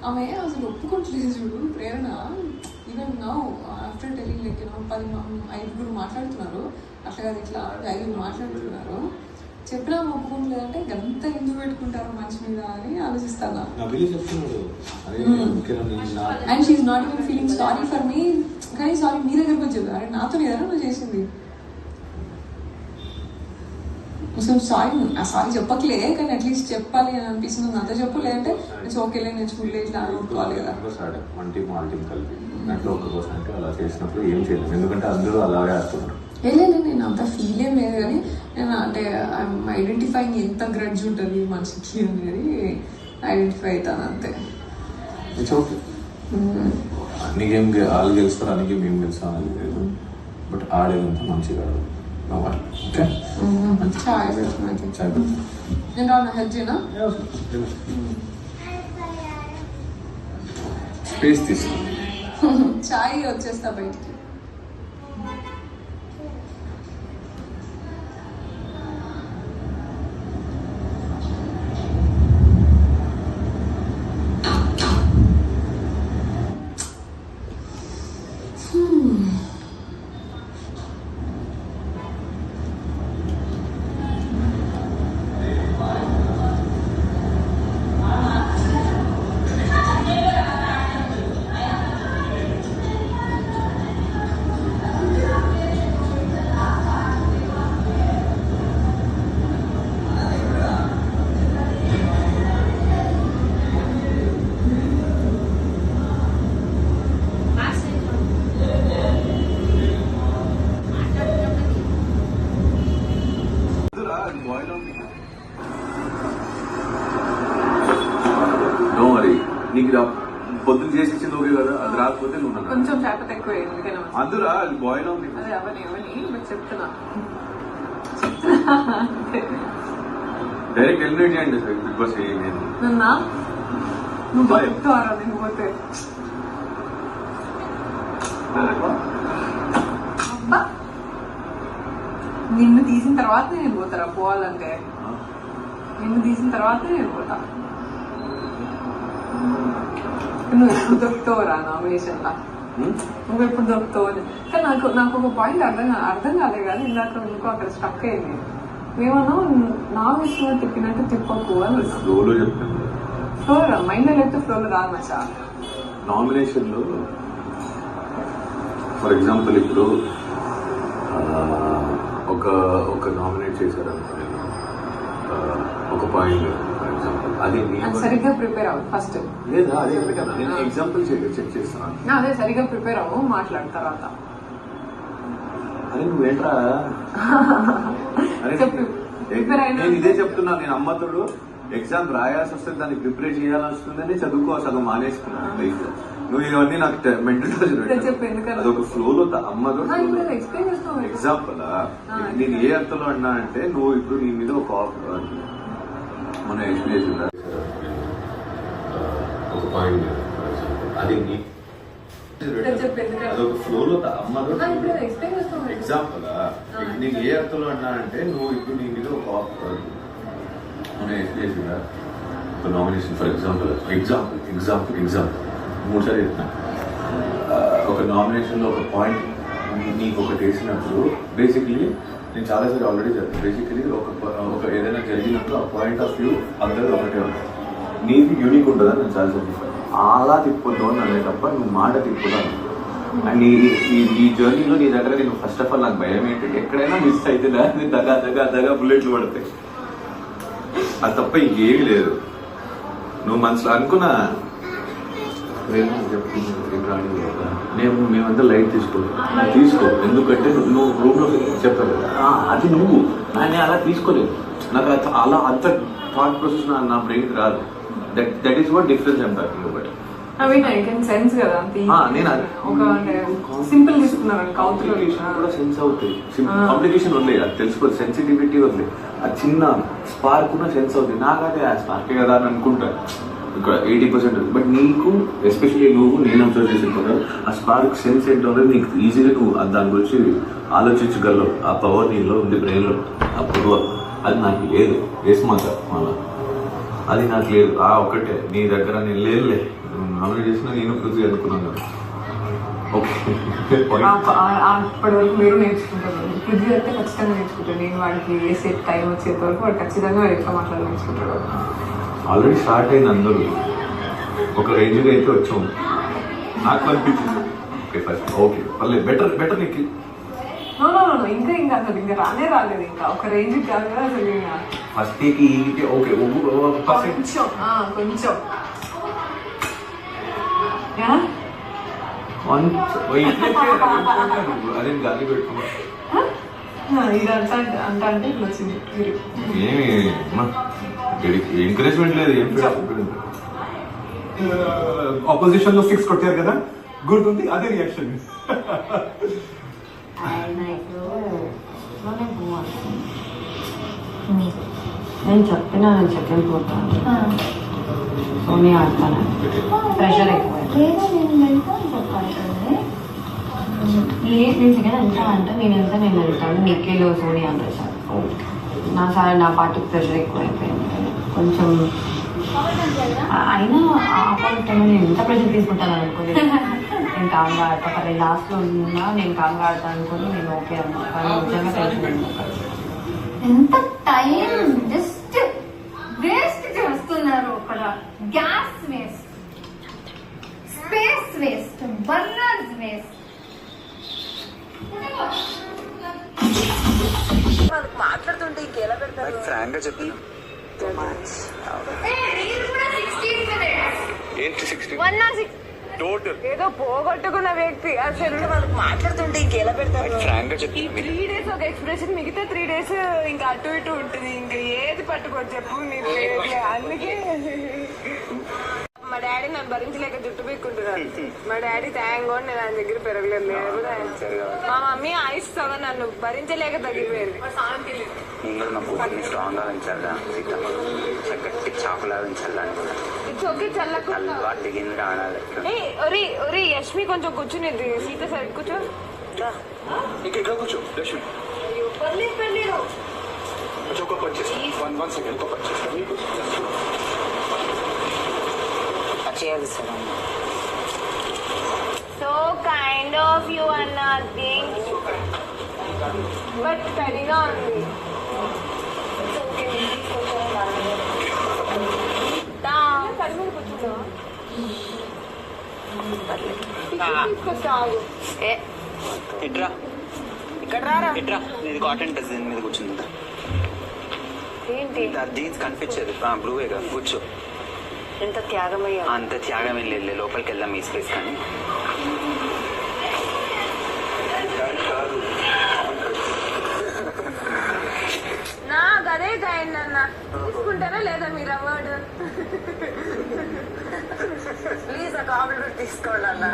ఆమె అసలు ఒప్పుకోవట్లేదు చూడు Prerana. Even now after telling like 5 మాట్లాడుతున్నారు, అట్లా కాదు ఇట్లా 5 మాట్లాడుతున్నారు, చెప్పినా ఒప్పుకోవట్లేదంటే ఎంత ఎందుకు పెట్టుకుంటారు మంచి మీద అని ఆలోచిస్తాను. And she's not even feeling sorry for me, కానీ సారీ మీ దగ్గరకు వచ్చేది, అరే నాతో ఏదైనా నువ్వు చేసింది. సో సారీ చెప్పట్లే, కానీ అట్లీస్ట్ చెప్పాలి అని అనిపిస్తుంది. నాతో చెప్పు, లేదంటే ఇట్స్ ఓకేలే నేను చూడలే ఇట్లా అనుకోవాలి కదా. అలా చేసినప్పుడు ఏం చేయలేదు, ఎందుకంటే అందరూ అలాగే ఆడుతున్నారు. లేదు నేను అంత ఫీల్ ఏం లేదు, కానీ నేను అంటే ఐఎమ్ ఐడెంటిఫైయింగ్ ఎంత గ్రడ్జ్ ఉంటుంది మనిషికి అనేది ఐడెంటిఫై అవుతాను అంతే. ఇట్స్ ఓకే, నీకేం వాళ్ళు గెలుస్తారు అని మేము గెలుస్తాం అని లేదు, బట్ ఆడేదంతా మంచిగా ఆడు. ఓకే చాయ్ నేను రాను హెల్ప్ చేయనా? స్పేస్ తీసుకో, చాయ్ వచ్చేస్తా బయటికి. నీకు పొద్దున్న చేసి ఇచ్చింది ఓకే కదా, అది రాకపోతే నువ్వు కొంచెం చేప ఎక్కువ అందురా అది బాయిల్ ఉంది. అదే అవని చెప్తున్నా డైరెక్ట్ ఎలిమినేట్ చేయండి సార్ బిగ్ బాస్. నువ్వు చెప్తావరా నేను పోతే నిన్ను తీసిన తర్వాత నేను పోతారా? పోవాలంటే నిన్ను తీసిన తర్వాత నేను పోతా. నువ్వు ఎప్పుడు దొరుకుతావురా నామినేషన్ లా? నువ్వు ఎప్పుడు దొరుకుతావు అని. కానీ నాకు ఒక పాయింట్ అర్థం కాలేదు కానీ ఇందాక ఇంకో అక్కడ స్టక్ అయింది. ఏమన్నా నామినేషన్ తిప్పినట్టు తిప్పకు అని ఫ్లోలో చెప్తాను. ఫ్లోర్ మైండ్ లో లేకపోతే ఫ్లోలో రాదు మచ్చా. నామినేషన్ లో ఫర్ ఎగ్జాంపుల్ ఇప్పుడు ఒక నామినేట్ చేశారు అనుకోండి, ఒక పాయింట్ ఫర్ ఎగ్జాంపుల్, అది సరిగ్గా ప్రిపేర్ అవ్వు ఫస్ట్. లేదా అదే కదా నేను ఎగ్జాంపుల్ చెక్ చేస్తాను. అదే సరిగ్గా ప్రిపేర్ అవ్వు, మాట్లాడిన తర్వాత. అరే నువ్వేంట్రా, నేను ఇదే చెప్తున్నా. నేను అమ్మతుడు ఎగ్జామ్ రాయాల్సి వస్తే దాన్ని ప్రిపేర్ చేయాల్సి వస్తుందని చదువుకో సగం మానేసుకున్నాను లైఫ్. నువ్వు ఇవన్నీ నాకు మెంటల్ అదొక ఫ్లోలో అమ్మదు. ఎగ్జాంపుల్ నేను ఏ అర్థంలో అన్నా అంటే, నువ్వు ఇప్పుడు నీ మీద ఒక మన ఎక్స్పీరియన్స్ ఒక పాయింట్, అది అదొక ఫ్లోలో అమ్మదు. ఎగ్జాంపుల్ నేను ఏ అర్థంలో అన్నా అంటే, నువ్వు ఇప్పుడు నీ మీద ఒక మన ఎక్స్పీరియన్స్ ఒక నామినేషన్ ఫర్ ఎగ్జాంపుల్ 3 సార్లు చెప్తున్నా. ఒక నామినేషన్లో ఒక పాయింట్ నీకు ఒకటి వేసినప్పుడు బేసిక్లీ నేను చాలాసార్లు ఆల్రెడీ చెప్పాను. బేసికలీ ఒక ఏదైనా జరిగినప్పుడు ఆ పాయింట్ ఆఫ్ వ్యూ అందరూ ఒకటే ఉంటుంది. నీది యూనిక్ ఉంటుందని నేను చాలాసార్లు చెప్పాను. అలా తిప్పొద్దు అని అనే తప్ప నువ్వు మాట తిప్పుతాను. అండ్ ఈ జర్నీలో నీ దగ్గర నేను ఫస్ట్ ఆఫ్ ఆల్ నాకు భయం ఏంటి, ఎక్కడైనా మిస్ అయితే దగా బుల్లెట్లు పడతాయి. అది తప్ప ఇంకేమీ లేదు. నువ్వు మనసులో అనుకున్నా మేమంతా లైట్ తీసుకో, ఎందుకంటే నువ్వు రూమ్లో చెప్పావు కదా, అది నువ్వు నేను అలా తీసుకోలేదు. నాకు అలా అంత థాట్ ప్రాసెస్ నా బ్రెయిన్ రాదు. That is what difference I'm talking about. Sense అవుతాయి, కాంప్లికేషన్ ఉంది, అది తెలుసుకో, సెన్సిటివిటీ ఉంది, ఆ చిన్న స్పార్క్ ఉన్న సెన్స్ అవుతుంది. నాకైతే ఆ స్పార్కే కదా అని అనుకుంటా ఇక్కడ 80%. బట్ నీకు ఎస్పెషల్లీ నేను అబ్జర్వ్ చేసిన ఆ స్పార్క్ సెన్స్ ఏంటో నీకు ఈజీగా నువ్వు దాని గురించి ఆలోచించగలవు. ఆ పవర్ నీలో ఉంది, బ్రెయిన్లో ఆ పొడవ. అది నాకు లేదు వేసి మాట మళ్ళా అది నాకు లేదు. ఆ ఒకటే నీ దగ్గర నేను లేదులే, నామినేట్ చేసిన నేను పృథ్వీ అనుకున్నాను కదా. ఓకే అప్పటి వరకు మీరు నేర్చుకుంటారు. పృథ్వీ అయితే ఖచ్చితంగా నేర్చుకుంటాడు. నేను వాడికి వేసే టైం వచ్చేంత వరకు వాడు ఖచ్చితంగా ఎట్లా మాట్లాడాలి నేర్చుకుంటాడు. ఆల్రెడీ స్టార్ట్ అయింది, అందరూ ఒక రేంజ్గా అయితే వచ్చాము. నాకు అనిపించింది ఓకే ఫస్ట్ ఓకే పర్లేదు, బెటర్ బెటర్ నీకు. ఇంకా ఇంకా అసలు ఇంకా రాలేదు. ఇంకా ఒక రేంజ్ కాదు కదా అసలు. ఇంకా ఫస్ట్ ఈ ఓకే కొంచెం కొంచెం అదే గాలి పెట్టుకున్నా ఇది అంట అంటే ఇట్లా వచ్చింది. ఏమి ఎంకరేజ్మెంట్ లేదు, ఏం ఆపోజిషన్ లో 6 కొట్టారు కదా, గుర్తుంది అదే రియాక్షన్. నేను చెప్పిన పోతాను, సోనియా ఆడతాను, ప్రెషర్ ఎక్కువ. లేదు నేను సెకండ్ వెళ్తా అంటే నేను వెళ్తాను. నిఖిల్ సోనియా అంటే సార్ నా పార్టీకి ప్రెషర్ ఎక్కువ అయిపోయింది కొంచెం. అయినా ఆపోజిట్ టైంలో నేను ఎంత ప్రెషర్ తీసుకుంటాను అనుకోలేదు. నేను కామ్గా ఆడతా, లాస్ట్లో ఉన్నా నేను కామ్గా ఆడతాను అనుకుని నేను ఓకే అన్నా. కానీ నిజంగా టెన్షన్ ఎంత టైం జస్ట్ వేస్ట్ చేస్తున్నారు అక్కడ. Gas waste, space waste, burners waste. మాట్లాడుతుంటే ఇంకెలా పెడతారు? ఫ్రాంక్ గా చెప్పి ఏదో పోగొట్టుకున్న వ్యక్తి అసలు వాళ్ళకి మాట్లాడుతుంటే ఇంకెలా పెడతారు? ఫ్రాంక్ గా చెప్పి 3 days ఒక ఎక్స్ప్రెషన్, మిగతా 3 days ఇంకా అటు ఇటు ఉంటుంది. ఇంకా ఏది పట్టుకోవచ్చు చెప్పు మీరు. అందుకే మా డాడీ నన్ను భరించలేక జుట్టు పీక్కుంటున్నాను. మా డాడీ థ్యాంక్ గాడ్ నేను ఆయన దగ్గర పెరగలేదు. మా మమ్మీ ఐస్ సగం నన్ను భరించలేక తగ్గిపోయింది. స్ట్రాంగ్ గా పెంచాలా, గట్టి చాకులాగా పెంచాలా చొక్కి చల్లకుండా దిగింది ఆడాలి. ఒరి యష్మి కొంచెం కూర్చునేది సీత సైడ్ కూర్చో. ఇక్కడ కూర్చో లక్ష్మి. పర్లేదు ఒక పర్చేస్ 1 సెకండ్ ఒక పర్చేస్ చేయాలి sir. So kind of you అన్న థింగ్ బట్ స్టడీగా ఉంది. ఇట్రా ఇక్కడ రారా. ఇట్రా, ఇది కాటన్ డ్రెస్ మీద కూర్చుంది. ఏంటి జీన్స్ కనిపించేది బ్లూవేగా, కూర్చో. ఎంత త్యాగమయ్యా. అంత త్యాగం ఏం లేదు, లోపలికి వెళ్దాం ఈ స్పేస్. కానీ నాకు అదే కైండ్ అన్న. తీసుకుంటారా లేదా మీరు అవార్డు? ప్లీజ్ ఆ కాంప్లిమెంట్ తీసుకోండి అన్న.